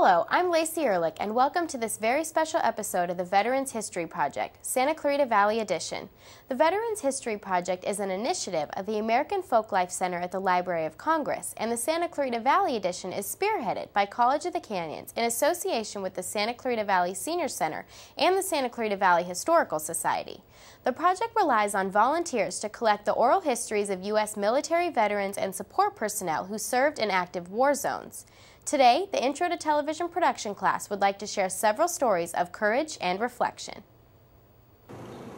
Hello, I'm Lacey Ehrlich, and welcome to this very special episode of the Veterans History Project, Santa Clarita Valley Edition. The Veterans History Project is an initiative of the American Folklife Center at the Library of Congress, and the Santa Clarita Valley Edition is spearheaded by College of the Canyons in association with the Santa Clarita Valley Senior Center and the Santa Clarita Valley Historical Society. The project relies on volunteers to collect the oral histories of U.S. military veterans and support personnel who served in active war zones. Today, the Intro to Television Production class would like to share several stories of courage and reflection.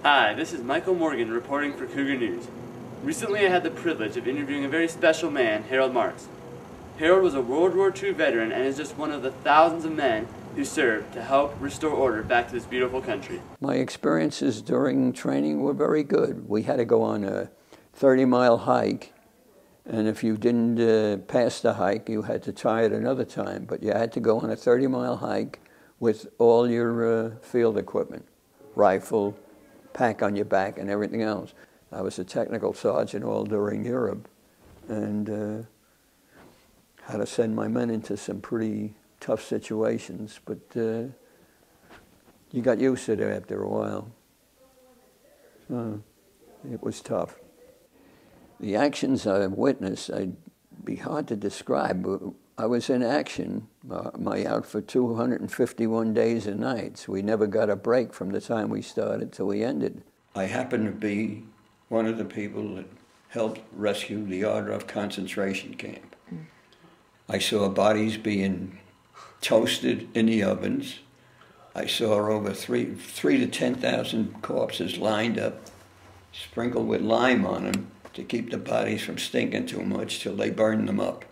Hi, this is Michael Morgan reporting for Cougar News. Recently I had the privilege of interviewing a very special man, Harold Marks. Harold was a World War II veteran and is just one of the thousands of men who served to help restore order back to this beautiful country. My experiences during training were very good. We had to go on a 30-mile hike. And if you didn't pass the hike, you had to try it another time. But you had to go on a 30-mile hike with all your field equipment, rifle, pack on your back, and everything else. I was a technical sergeant all during Europe, and had to send my men into some pretty tough situations. But you got used to it after a while. It was tough. The actions I've witnessed, I'd be hard to describe, but I was in action, my outfit, 251 days and nights. We never got a break from the time we started till we ended. I happened to be one of the people that helped rescue the Ohrdruf concentration camp. I saw bodies being toasted in the ovens. I saw over 3 to 10,000 corpses lined up, sprinkled with lime on them, to keep the bodies from stinking too much till they burned them up.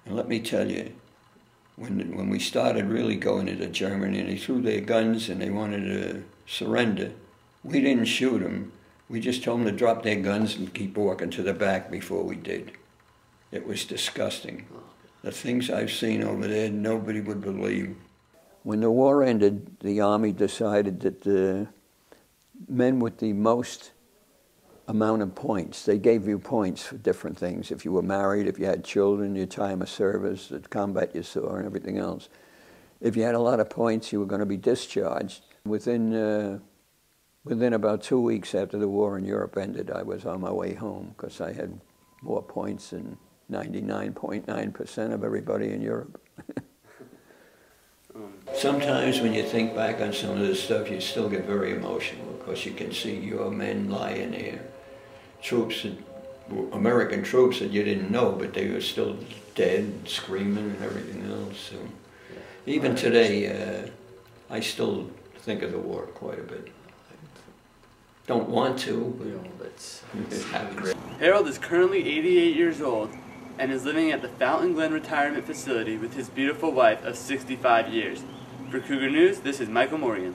And let me tell you, when we started really going into Germany and they threw their guns and they wanted to surrender, we didn't shoot them. We just told them to drop their guns and keep walking to the back before we did. It was disgusting. The things I've seen over there, nobody would believe. When the war ended, the Army decided that the men with the most amount of points. They gave you points for different things. If you were married, if you had children, your time of service, the combat you saw, and everything else. If you had a lot of points, you were going to be discharged. Within about 2 weeks after the war in Europe ended, I was on my way home because I had more points than 99.9% of everybody in Europe. Sometimes when you think back on some of this stuff, you still get very emotional because you can see your men lying there. Troops, American troops that you didn't know, but they were still dead, screaming and everything else. So even today, I still think of the war quite a bit. Don't want to, but Harold is currently 88 years old and is living at the Fountain Glen Retirement Facility with his beautiful wife of 65 years. For Cougar News, this is Michael Morgan.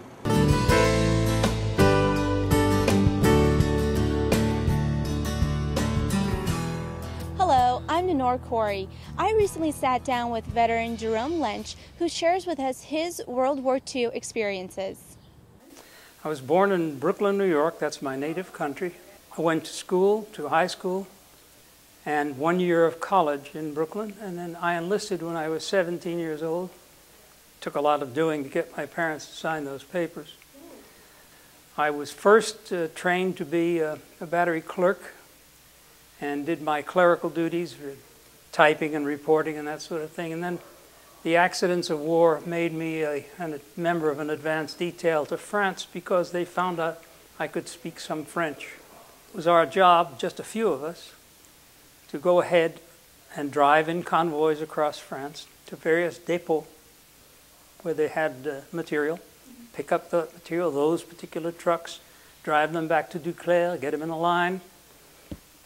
Hello, I'm Nenore Corey. I recently sat down with veteran Jerome Lynch, who shares with us his World War II experiences. I was born in Brooklyn, New York. That's my native country. I went to school, to high school, and 1 year of college in Brooklyn, and then I enlisted when I was 17 years old. Took a lot of doing to get my parents to sign those papers. I was first trained to be a battery clerk and did my clerical duties, typing and reporting and that sort of thing. And then the accidents of war made me a member of an advanced detail to France because they found out I could speak some French. It was our job, just a few of us, to go ahead and drive in convoys across France to various depots where they had material, pick up the material, those particular trucks, drive them back to Duclair, get them in a line,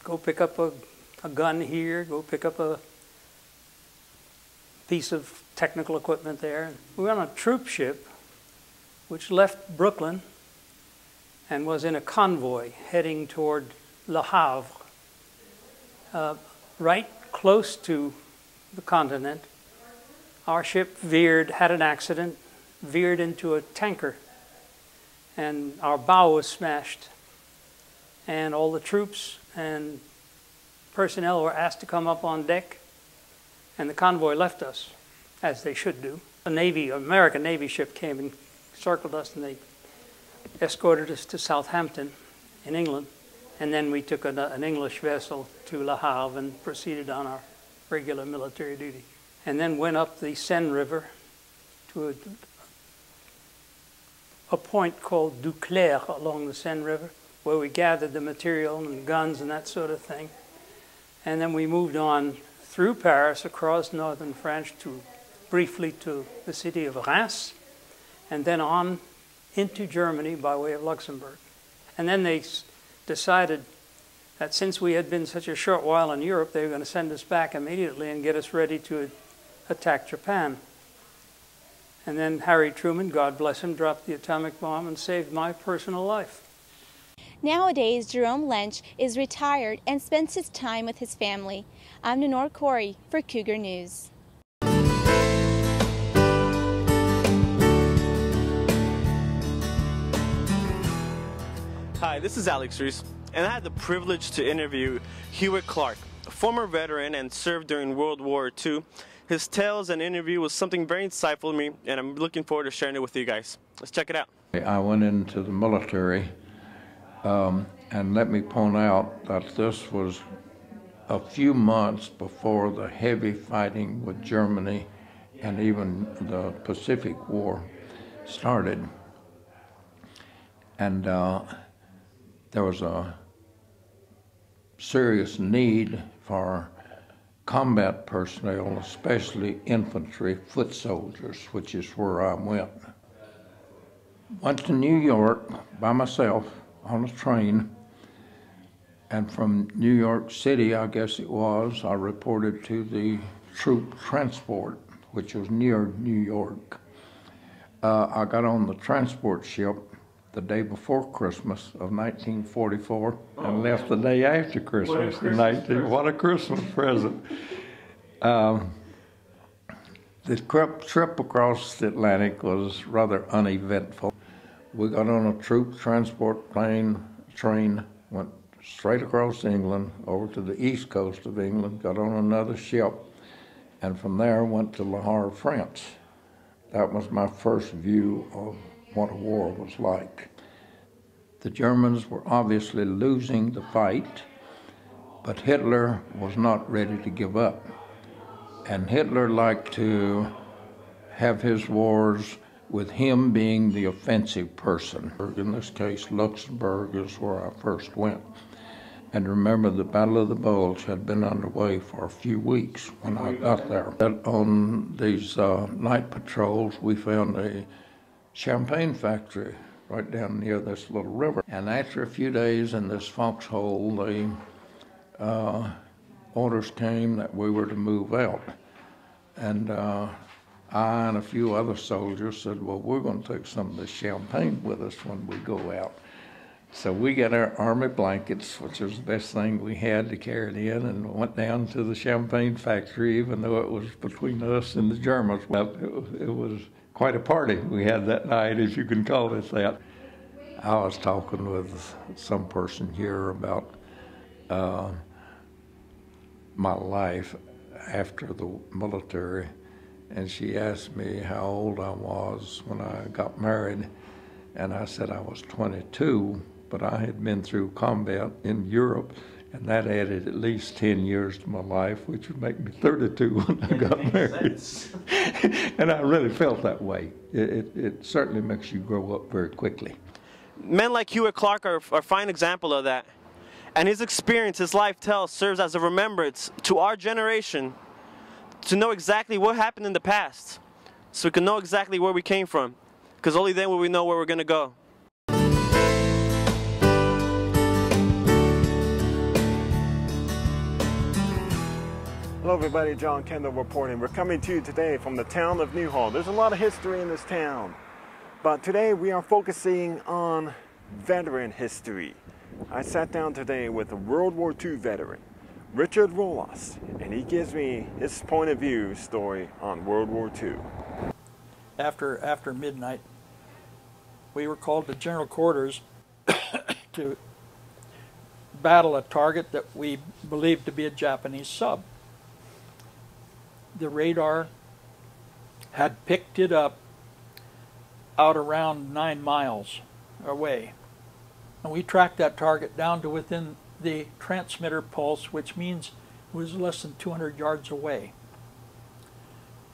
go pick up a gun here, go pick up a piece of technical equipment there. We were on a troop ship which left Brooklyn and was in a convoy heading toward Le Havre, right close to the continent. Our ship veered, had an accident, veered into a tanker, and our bow was smashed. And all the troops and personnel were asked to come up on deck, and the convoy left us. as they should do. American Navy ship came and circled us, and they escorted us to Southampton in England. And then we took an English vessel to Le Havre and proceeded on our regular military duty. And then went up the Seine River to a point called Duclair along the Seine River, where we gathered the material and guns and that sort of thing. And then we moved on through Paris, across northern France, briefly to the city of Reims, and then on into Germany by way of Luxembourg. And then they decided that since we had been such a short while in Europe, they were going to send us back immediately and get us ready to attack Japan. And then Harry Truman, God bless him, dropped the atomic bomb and saved my personal life. Nowadays, Jerome Lynch is retired and spends his time with his family. I'm Nenore Corey for Cougar News. Hi, this is Alex Reese, and I had the privilege to interview Hewitt Clark, a former veteran and served during World War II. His tales and interview was something very insightful to me, and I'm looking forward to sharing it with you guys. Let's check it out. I went into the military, and let me point out that this was a few months before the heavy fighting with Germany and even the Pacific War started. And there was a serious need for combat personnel, especially infantry, foot soldiers, which is where I went. Went to New York by myself on a train, and from New York City, I guess it was, I reported to the troop transport, which was near New York. I got on the transport ship the day before Christmas of 1944 and left the day after Christmas. What a Christmas present. The trip across the Atlantic was rather uneventful. We got on a troop transport train, went straight across England over to the east coast of England, got on another ship, and from there went to Le Havre, France. That was my first view of what a war was like. The Germans were obviously losing the fight, but Hitler was not ready to give up. And Hitler liked to have his wars with him being the offensive person. In this case, Luxembourg is where I first went. And remember, the Battle of the Bulge had been underway for a few weeks when I got there. On these night patrols, we found a champagne factory right down near this little river. And after a few days in this foxhole, the orders came that we were to move out. And I and a few other soldiers said, well, we're going to take some of this champagne with us when we go out. So we got our army blankets, which was the best thing we had to carry it in, and went down to the champagne factory, even though it was between us and the Germans. Well, it was quite a party we had that night, if you can call it that. I was talking with some person here about my life after the military, and she asked me how old I was when I got married, and I said I was 22, but I had been through combat in Europe, and that added at least 10 years to my life, which would make me 32 when I got married. And I really felt that way. It certainly makes you grow up very quickly. Men like Hewitt Clark are a fine example of that. And his experience, his life tells, serves as a remembrance to our generation to know exactly what happened in the past, so we can know exactly where we came from, because only then will we know where we're going to go. Hello everybody, John Kendall reporting. We're coming to you today from the town of Newhall. There's a lot of history in this town, but today we are focusing on veteran history. I sat down today with a World War II veteran, Richard Rolas, and he gives me his point of view story on World War II. After midnight, we were called to general quarters to battle a target that we believed to be a Japanese sub. The radar had picked it up out around 9 miles away. And we tracked that target down to within the transmitter pulse, which means it was less than 200 yards away.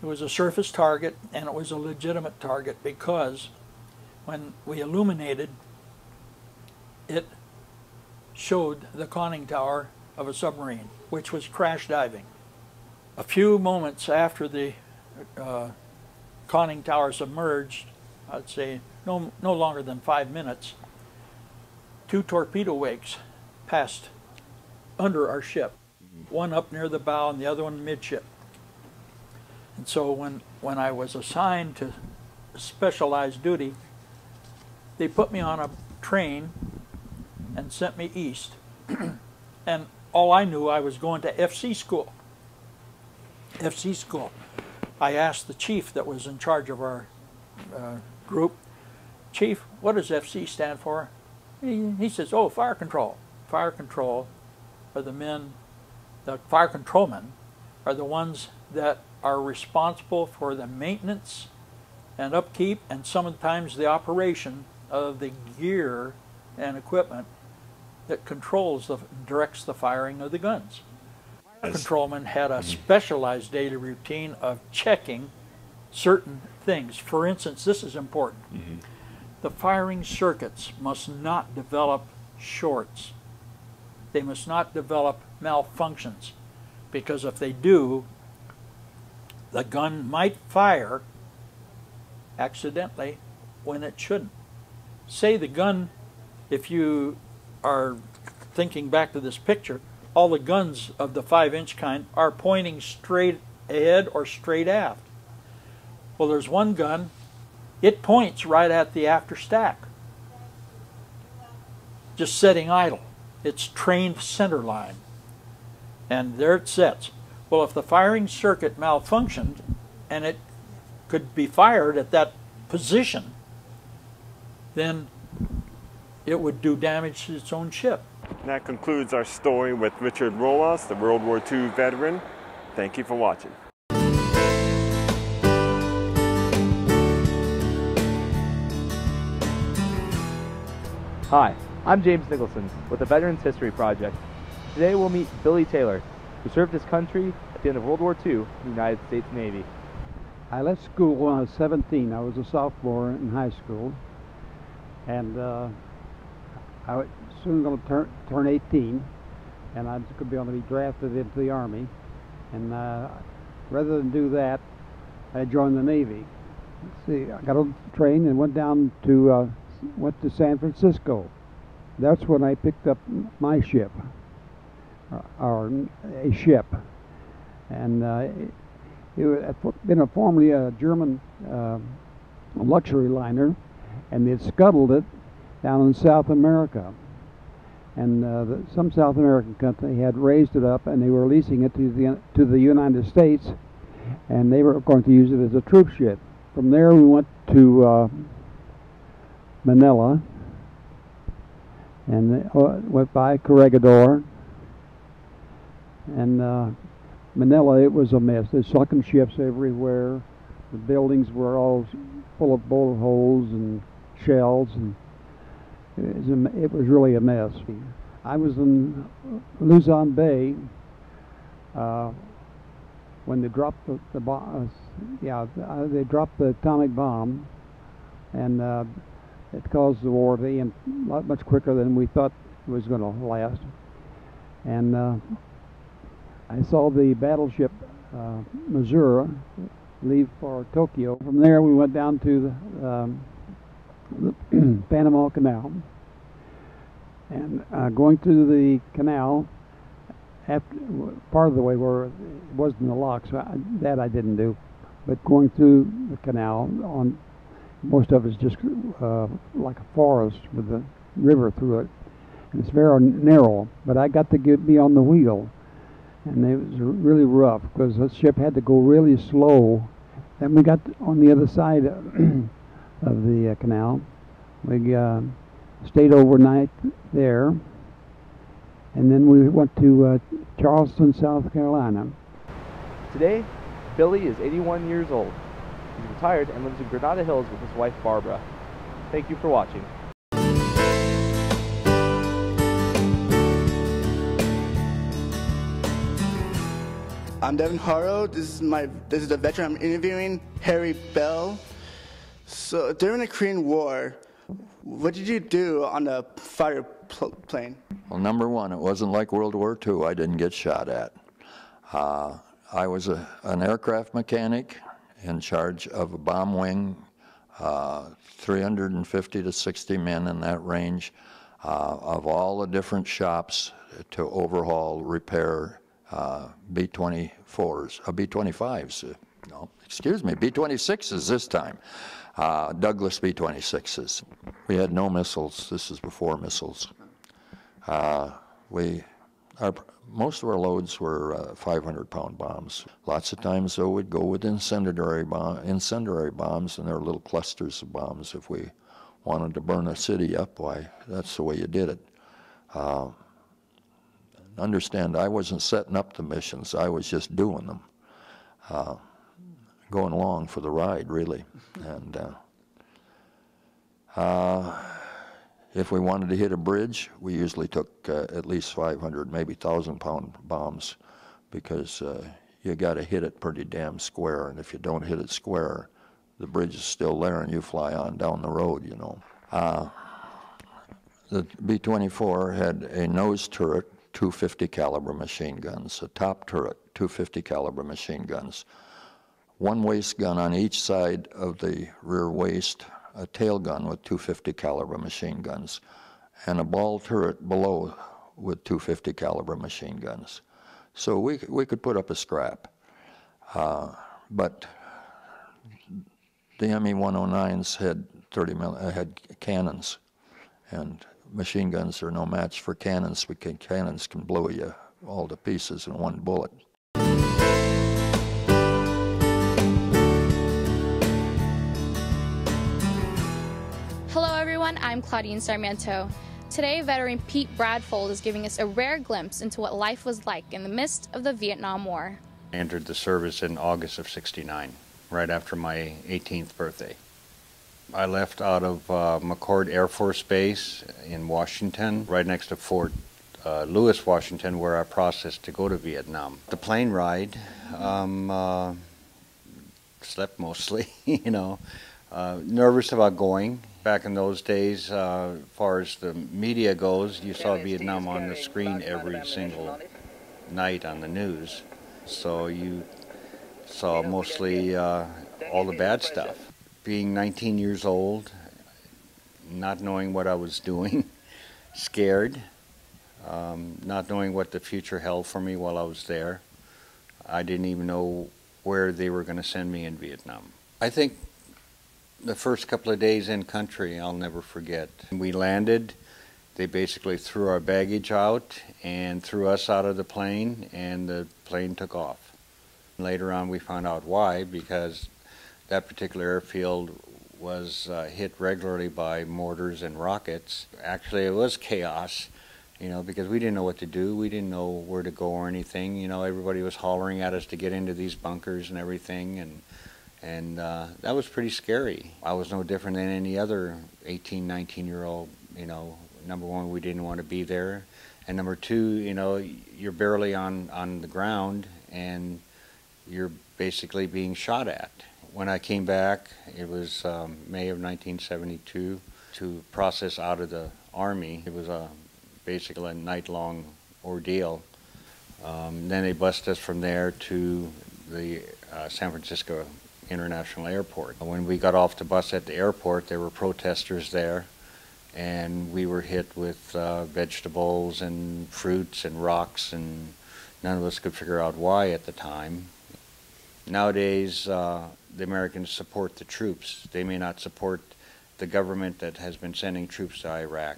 It was a surface target, and it was a legitimate target because when we illuminated, it showed the conning tower of a submarine, which was crash diving. A few moments after the conning tower submerged, I'd say no longer than 5 minutes, 2 torpedo wakes passed under our ship, one up near the bow and the other one midship. And so when I was assigned to specialized duty, they put me on a train and sent me east. And all I knew, I was going to FC school. FC school. I asked the chief that was in charge of our group, "Chief, what does FC stand for?" He says, "Oh, fire control." Fire control are the men, the fire controlmen are the ones that are responsible for the maintenance and upkeep and sometimes the operation of the gear and equipment that directs the firing of the guns. The controlman had a specialized daily routine of checking certain things. For instance, this is important. The firing circuits must not develop shorts. They must not develop malfunctions, because if they do, the gun might fire accidentally when it shouldn't. Say the gun, if you are thinking back to this picture, all the guns of the 5-inch kind are pointing straight ahead or straight aft. Well, there's one gun, it points right at the after stack, just sitting idle. It's trained center line, and there it sits. Well, if the firing circuit malfunctioned and it could be fired at that position, then it would do damage to its own ship. And that concludes our story with Richard Rolas, the World War II veteran. Thank you for watching. Hi, I'm James Nicholson with the Veterans History Project. Today we'll meet Billy Taylor, who served his country at the end of World War II in the United States Navy. I left school when I was 17. I was a sophomore in high school, and I was soon going to turn 18, and I was going to be drafted into the Army. And rather than do that, I joined the Navy. Let's see, I got on the train and went to San Francisco. That's when I picked up my ship, or a ship, and it had been formerly a German luxury liner, and they'd scuttled it down in South America. And some South American company had raised it up, and they were leasing it to the United States, and they were going to use it as a troop ship. From there we went to Manila, and went by Corregidor, and Manila, it was a mess. There's sunken ships everywhere. The buildings were all full of bullet holes and shells, and it was really a mess. I was in Luzon Bay when they dropped the bomb. They dropped the atomic bomb, and it caused the war to end much quicker than we thought it was going to last. And I saw the battleship Missouri leave for Tokyo. From there we went down to the Panama Canal, and going through the canal, after part of the way where it wasn't the lock, so that I didn't do, but going through the canal, on most of it's just like a forest with the river through it, and it's very narrow, but I got to be on the wheel, and it was really rough because the ship had to go really slow. Then we got on the other side of the canal. We stayed overnight there, and then we went to Charleston, South Carolina. Today, Billy is 81 years old. He's retired and lives in Granada Hills with his wife Barbara. Thank you for watching. I'm Devin Haro. This is the veteran I'm interviewing, Harry Bell. So during the Korean War, what did you do on the fighter plane? Well, number one, it wasn't like World War II. I didn't get shot at. I was an aircraft mechanic in charge of a bomb wing, 350 to 60 men in that range, of all the different shops to overhaul, repair B-24s, B-25s, no, excuse me, B-26s this time, Douglas B-26s. We had no missiles. This is before missiles. Most of our loads were 500-pound bombs. Lots of times, though, we'd go with incendiary bombs, and there were little clusters of bombs. If we wanted to burn a city up, why, that's the way you did it. Understand, I wasn't setting up the missions. I was just doing them, going along for the ride, really. And if we wanted to hit a bridge, we usually took at least 500, maybe 1,000-pound bombs, because you got to hit it pretty damn square. And if you don't hit it square, the bridge is still there, and you fly on down the road, you know. The B-24 had a nose turret, 250 caliber machine guns, a top turret, 250 caliber machine guns, one waist gun on each side of the rear waist, a tail gun with 250 caliber machine guns, and a ball turret below with 250 caliber machine guns. So we could put up a scrap, but the ME-109s had cannons, and machine guns are no match for cannons, because cannons can blow you all to pieces in one bullet. Hello everyone, I'm Claudine Sarmiento. Today, veteran Pete Bradfold is giving us a rare glimpse into what life was like in the midst of the Vietnam War. I entered the service in August of '69, right after my 18th birthday. I left out of McCord Air Force Base in Washington, right next to Fort Lewis, Washington, where I processed to go to Vietnam. The plane ride, slept mostly, you know, nervous about going. Back in those days, as far as the media goes, you saw Vietnam on the screen every single night on the news. So you saw mostly all the bad stuff. Being 19 years old, not knowing what I was doing, scared, not knowing what the future held for me while I was there. I didn't even know where they were going to send me in Vietnam. I think the first couple of days in country I'll never forget. We landed, they basically threw our baggage out and threw us out of the plane, and the plane took off. Later on we found out why, because that particular airfield was hit regularly by mortars and rockets. Actually, it was chaos, you know, because we didn't know what to do. We didn't know where to go or anything. You know, everybody was hollering at us to get into these bunkers and everything, and that was pretty scary. I was no different than any other 18, 19-year-old, you know. Number one, we didn't want to be there. And number two, you know, you're barely on the ground, and you're basically being shot at. When I came back, it was May of 1972, to process out of the Army. It was basically a night-long ordeal. Then they bused us from there to the San Francisco International Airport. When we got off the bus at the airport, there were protesters there, and we were hit with vegetables and fruits and rocks, and none of us could figure out why at the time. Nowadays, the Americans support the troops. They may not support the government that has been sending troops to Iraq.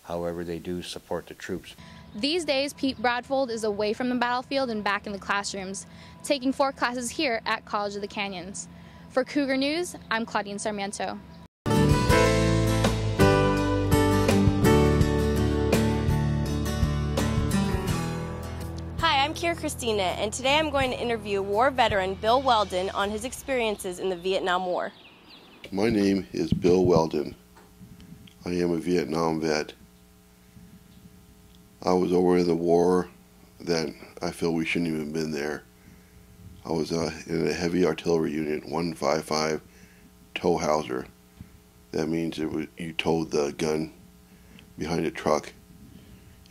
However, they do support the troops. These days, Pete Bradfold is away from the battlefield and back in the classrooms, taking 4 classes here at College of the Canyons. For Cougar News, I'm Claudine Sarmiento. Hi, I'm Kira Christina, and today I'm going to interview war veteran Bill Weldon on his experiences in the Vietnam War. My name is Bill Weldon. I am a Vietnam vet. I was over in the war that I feel we shouldn't even have been there. I was in a heavy artillery unit, 155 tow hauser. That means you towed the gun behind a truck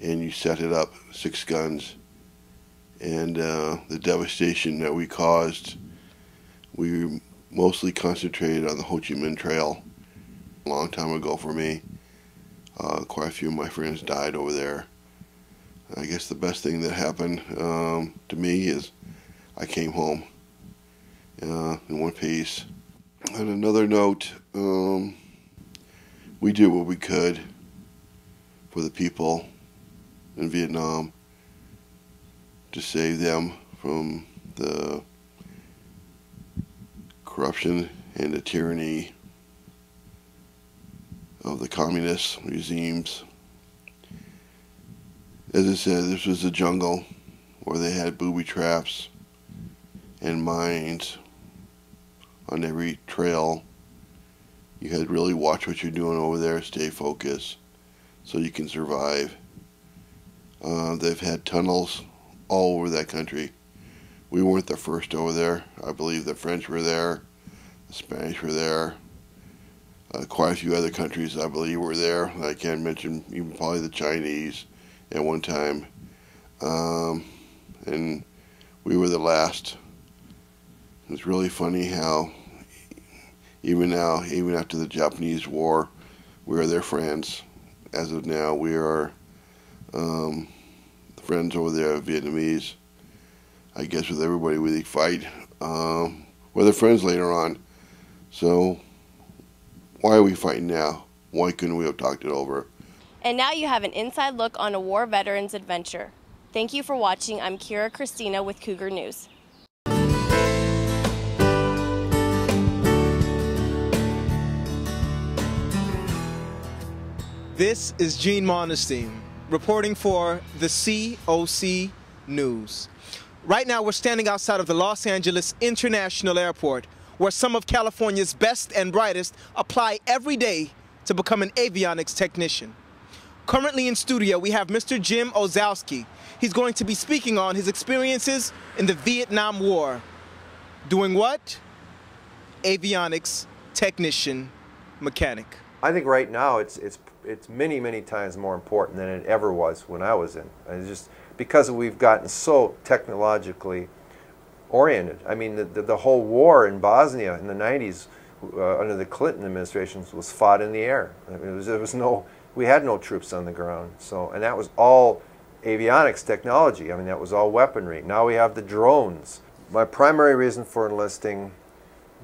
and you set it up, 6 guns. And the devastation that we caused, we mostly concentrated on the Ho Chi Minh Trail. A long time ago for me. Quite a few of my friends died over there. I guess the best thing that happened to me is I came home in one piece. On another note, we did what we could for the people in Vietnam to save them from the corruption and the tyranny of the communist regimes. As I said, this was a jungle where they had booby traps and mines on every trail. You had to really watch what you're doing over there, stay focused so you can survive. They've had tunnels all over that country. We weren't the first over there. I believe the French were there, the Spanish were there. Quite a few other countries, I believe, were there. I can't mention even probably the Chinese at one time. And we were the last. It's really funny how even now, even after the Japanese War, we are their friends. As of now, we are friends over there, Vietnamese. I guess with everybody we fight. We're their friends later on. So why are we fighting now? Why couldn't we have talked it over? And now you have an inside look on a war veteran's adventure. Thank you for watching. I'm Kira Christina with Cougar News. This is Gene Monestein reporting for the COC News. Right now we're standing outside of the Los Angeles International Airport, where some of California's best and brightest apply every day to become an avionics technician. Currently in studio, we have Mr. Jim Ozowski. He's going to be speaking on his experiences in the Vietnam War. Doing what? Avionics technician mechanic. I think right now it's many, many times more important than it ever was when I was in. It's just because we've gotten so technologically oriented. I mean, the whole war in Bosnia in the 90s under the Clinton administration was fought in the air. I mean, we had no troops on the ground. So, and that was all avionics technology. I mean, that was all weaponry. Now we have the drones. My primary reason for enlisting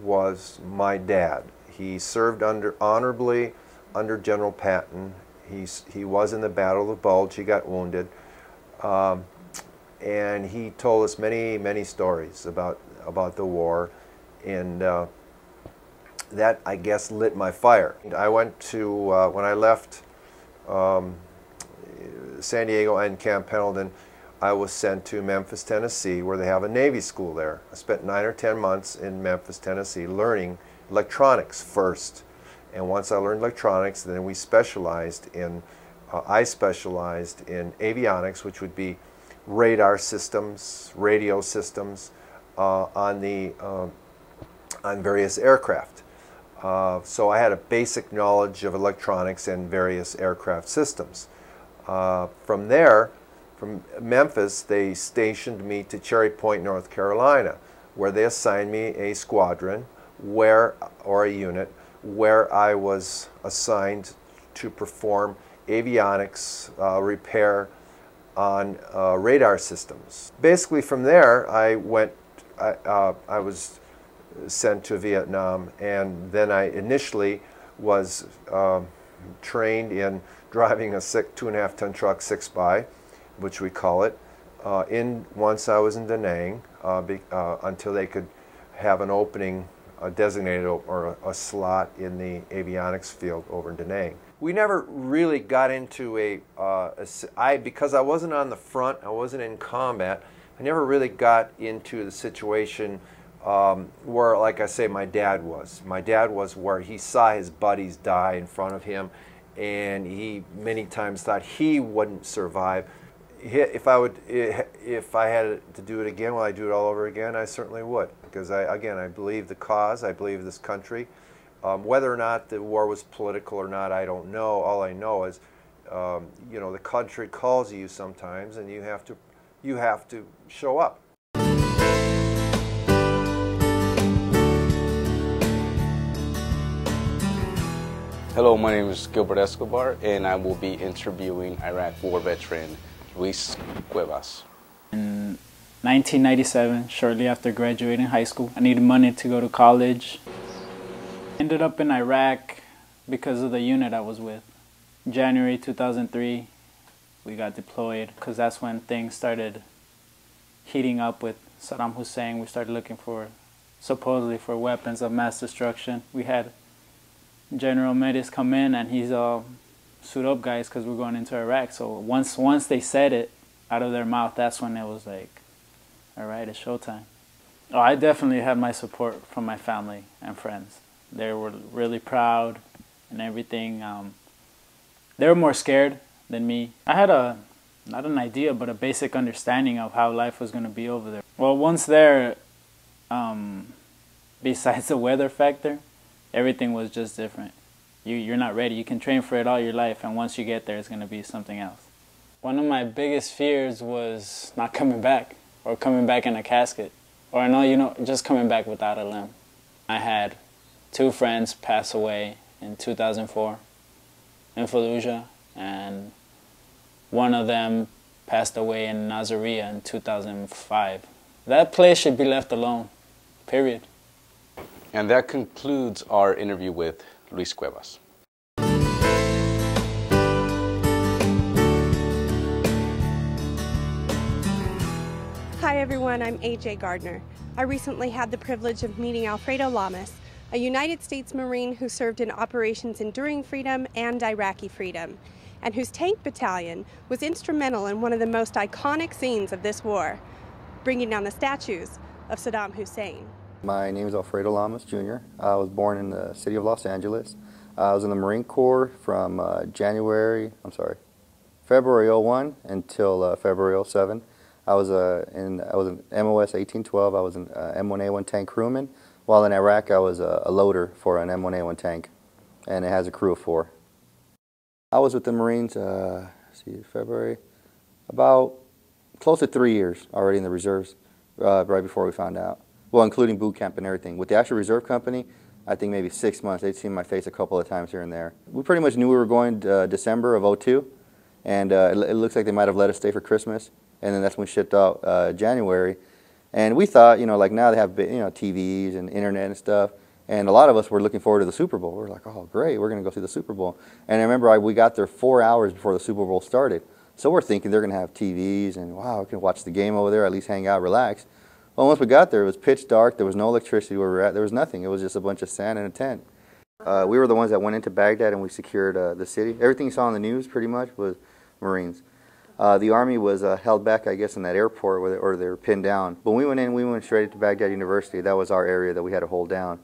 was my dad. He served honorably under General Patton. He was in the Battle of the Bulge. He got wounded. And he told us many, many stories about the war, and that, I guess, lit my fire. I went to, when I left San Diego and Camp Pendleton, I was sent to Memphis, Tennessee, where they have a Navy school there. I spent 9 or 10 months in Memphis, Tennessee, learning electronics first. And once I learned electronics, then we specialized in, I specialized in avionics, which would be radar systems, radio systems on various aircraft. So I had a basic knowledge of electronics and various aircraft systems. From there, from Memphis, they stationed me to Cherry Point, North Carolina, where they assigned me a squadron or a unit where I was assigned to perform avionics repair on radar systems. Basically from there I was sent to Vietnam, and then I initially was trained in driving a 2.5 ton truck 6x, which we call it, once I was in Da Nang until they could have an opening designated or a slot in the avionics field over in Da Nang. We never really got into because I wasn't on the front, I wasn't in combat, I never really got into the situation where, like I say, my dad was. My dad was where he saw his buddies die in front of him, and he many times thought he wouldn't survive. If I had to do it again, will I do it all over again? I certainly would, because I believe the cause, I believe this country. Whether or not the war was political or not, I don't know. All I know is, you know, the country calls you sometimes, and you have to show up. Hello, my name is Gilbert Escobar, and I will be interviewing Iraq War veteran Luis Cuevas. In 1997, shortly after graduating high school, I needed money to go to college. Ended up in Iraq because of the unit I was with. January 2003, we got deployed because that's when things started heating up with Saddam Hussein. We started looking supposedly for weapons of mass destruction. We had General Medes come in, and he's all, suit up guys, because we're going into Iraq. So once they said it out of their mouth, that's when it was like, all right, it's showtime. Oh, I definitely had my support from my family and friends. They were really proud and everything. They were more scared than me. I had not an idea, but a basic understanding of how life was going to be over there. Well, once there, besides the weather factor, everything was just different. You're not ready. You can train for it all your life, and once you get there, it's going to be something else. One of my biggest fears was not coming back, or coming back in a casket, or just coming back without a limb. I had 2 friends pass away in 2004 in Fallujah, and one of them passed away in Nasiriyah in 2005. That place should be left alone, period. And that concludes our interview with Luis Cuevas. Hi everyone, I'm AJ Gardner. I recently had the privilege of meeting Alfredo Lamas, a United States Marine who served in Operations Enduring Freedom and Iraqi Freedom, and whose tank battalion was instrumental in one of the most iconic scenes of this war, bringing down the statues of Saddam Hussein. My name is Alfredo Lamas, Jr. I was born in the city of Los Angeles. I was in the Marine Corps from February 01 until February 07. I was in MOS 1812. I was an M1A1 tank crewman. While in Iraq, I was a loader for an M1A1 tank, and it has a crew of 4. I was with the Marines, February, about close to 3 years already in the reserves, right before we found out. Well, including boot camp and everything. With the actual reserve company, I think maybe 6 months. They'd seen my face a couple of times here and there. We pretty much knew we were going December of 02, and it looks like they might have let us stay for Christmas, and then that's when we shipped out January. And we thought, like now they have TVs and internet and stuff, and a lot of us were looking forward to the Super Bowl. We were like, oh great, we're going to go see the Super Bowl. And I remember we got there 4 hours before the Super Bowl started. So we're thinking they're going to have TVs, and wow, we can watch the game over there, at least hang out, relax. Well, once we got there, it was pitch dark. There was no electricity where we were at. There was nothing. It was just a bunch of sand and a tent. We were the ones that went into Baghdad, and we secured the city. Everything you saw on the news pretty much was Marines. The Army was held back, I guess, in that airport, or they were pinned down. But when we went in, we went straight to Baghdad University. That was our area that we had to hold down.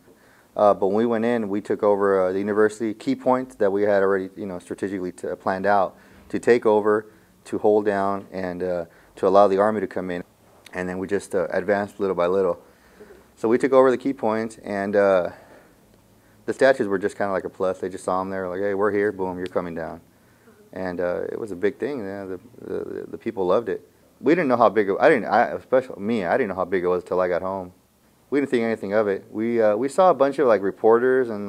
But when we went in, we took over the university key points that we had already, strategically planned out to take over, to hold down, and to allow the Army to come in. And then we just advanced little by little. So we took over the key points, and the statues were just kind of like a plus. They just saw them there, like, hey, we're here, boom, you're coming down. And it was a big thing. The people loved it. We didn't know how big it, especially me, I didn't know how big it was until I got home. We didn't think anything of it. We saw a bunch of reporters, and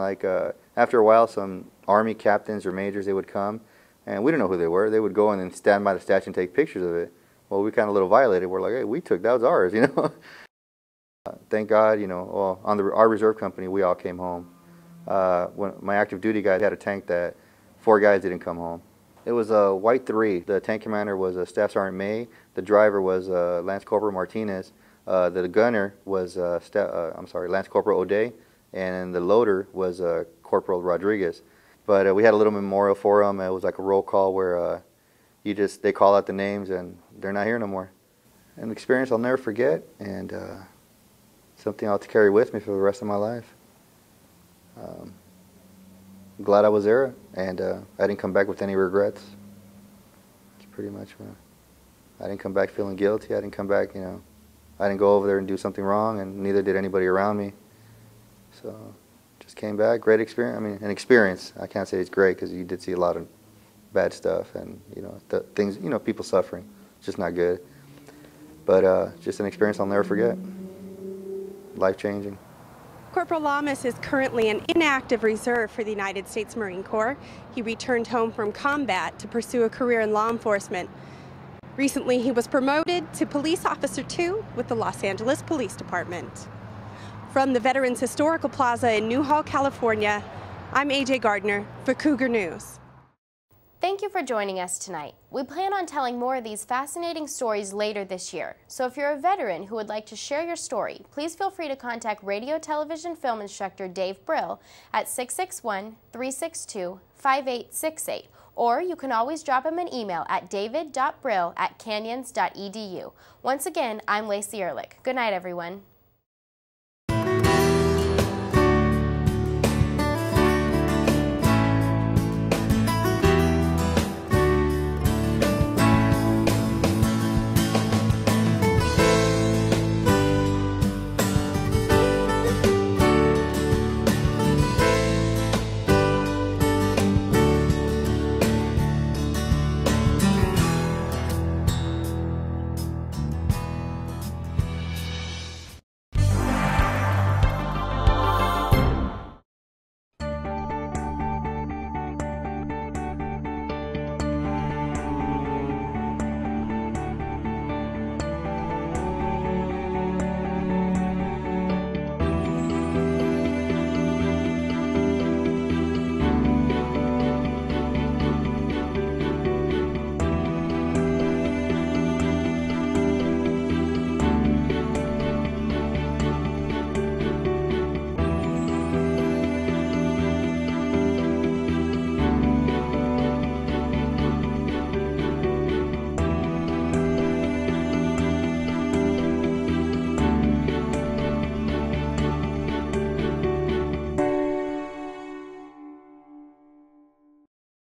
after a while some Army captains or majors, they would come, and we didn't know who they were. They would go and then stand by the statue and take pictures of it. Well, we kind of a little violated. We're like, hey, that was ours, Thank God, well, on our reserve company, we all came home. When my active duty guys had a tank that 4 guys didn't come home. It was a White 3. The tank commander was Staff Sergeant May. The driver was Lance Corporal Martinez. The gunner was Lance Corporal O'Day, and the loader was Corporal Rodriguez. But we had a little memorial for them. It was like a roll call where they call out the names, and they're not here no more. an experience I'll never forget, and something I'll carry with me for the rest of my life. I'm glad I was there, and I didn't come back with any regrets. It's pretty much I didn't come back feeling guilty. I didn't come back, you know, I didn't go over there and do something wrong, and neither did anybody around me. So just came back, great experience. I mean, an experience. I can't say it's great because you did see a lot of bad stuff, and you know, things, you know, people suffering. It's just not good. But just an experience I'll never forget. Life-changing. Corporal Lamas is currently an inactive reserve for the United States Marine Corps. He returned home from combat to pursue a career in law enforcement. Recently, he was promoted to Police Officer 2 with the Los Angeles Police Department. From the Veterans Historical Plaza in Newhall, California, I'm AJ Gardner for Cougar News. Thank you for joining us tonight. We plan on telling more of these fascinating stories later this year. So if you're a veteran who would like to share your story, please feel free to contact radio, television, film instructor Dave Brill at 661-362-5868. Or you can always drop him an email at david.brill@canyons.edu. Once again, I'm Lacey Ehrlich. Good night, everyone.